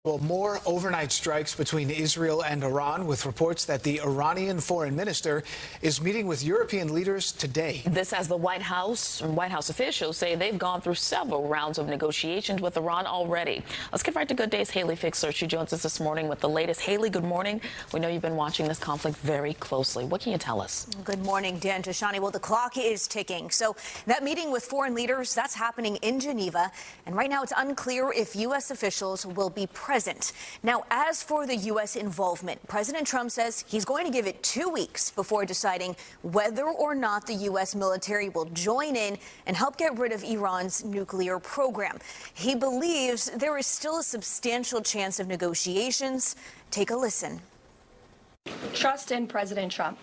Well, more overnight strikes between Israel and Iran, with reports that the Iranian foreign minister is meeting with European leaders today. This as the White House officials say they've gone through several rounds of negotiations with Iran already. Let's get right to Good Day's Hayley Fixler. She joins us this morning with the latest. Hayley, good morning. We know you've been watching this conflict very closely. What can you tell us? Good morning, Dan, Tashani. Well, the clock is ticking. So that meeting with foreign leaders, that's happening in Geneva. And right now it's unclear if U.S. officials will be present. Now, as for the U.S. involvement, President Trump says he's going to give it 2 weeks before deciding whether or not the U.S. military will join in and help get rid of Iran's nuclear program. He believes there is still a substantial chance of negotiations. Take a listen. Trust in President Trump.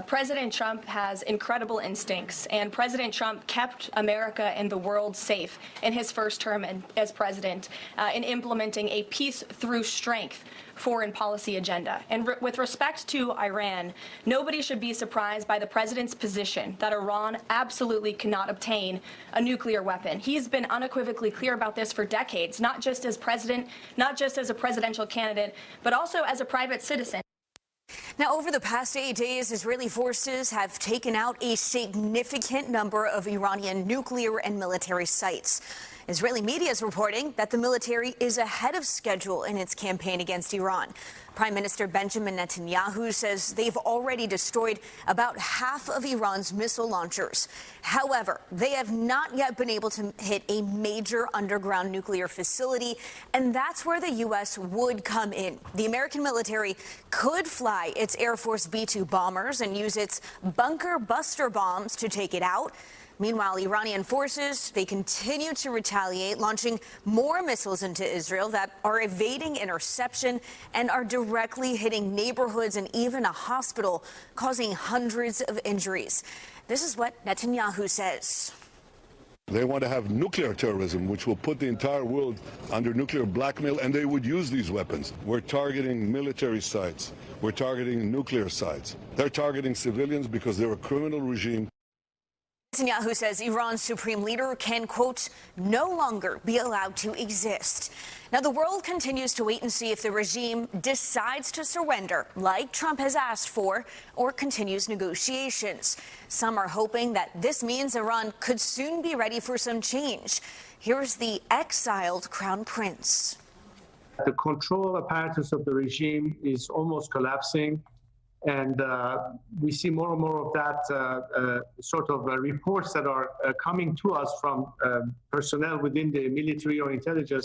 President Trump has incredible instincts, and President Trump kept America and the world safe in his first term as president in implementing a peace through strength foreign policy agenda. And with respect to Iran, nobody should be surprised by the president's position that Iran absolutely cannot obtain a nuclear weapon. He's been unequivocally clear about this for decades, not just as president, not just as a presidential candidate, but also as a private citizen. Now, over the past 8 days, Israeli forces have taken out a significant number of Iranian nuclear and military sites. Israeli media is reporting that the military is ahead of schedule in its campaign against Iran. Prime Minister Benjamin Netanyahu says they've already destroyed about half of Iran's missile launchers. However, they have not yet been able to hit a major underground nuclear facility, and that's where the U.S. would come in. The American military could fly its Air Force B-2 bombers and use its bunker buster bombs to take it out. Meanwhile, Iranian forces, they continue to retaliate, launching more missiles into Israel that are evading interception and are directly hitting neighborhoods and even a hospital, causing hundreds of injuries. This is what Netanyahu says. They want to have nuclear terrorism, which will put the entire world under nuclear blackmail, and they would use these weapons. We're targeting military sites. We're targeting nuclear sites. They're targeting civilians because they're a criminal regime. Netanyahu says Iran's supreme leader can, quote, no longer be allowed to exist. Now, the world continues to wait and see if the regime decides to surrender, like Trump has asked for, or continues negotiations. Some are hoping that this means Iran could soon be ready for some change. Here's the exiled crown prince. The control apparatus of the regime is almost collapsing. And we see more and more of that sort of reports that are coming to us from personnel within the military or intelligence.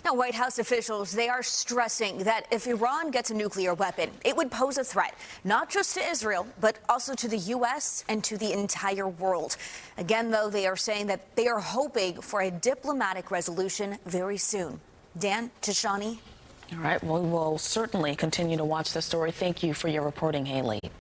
Now, White House officials, they are stressing that if Iran gets a nuclear weapon, it would pose a threat, not just to Israel, but also to the U.S. and to the entire world. Again, though, they are saying that they are hoping for a diplomatic resolution very soon. Dan, Tashani. All right, well, we'll certainly continue to watch this story. Thank you for your reporting, Hayley.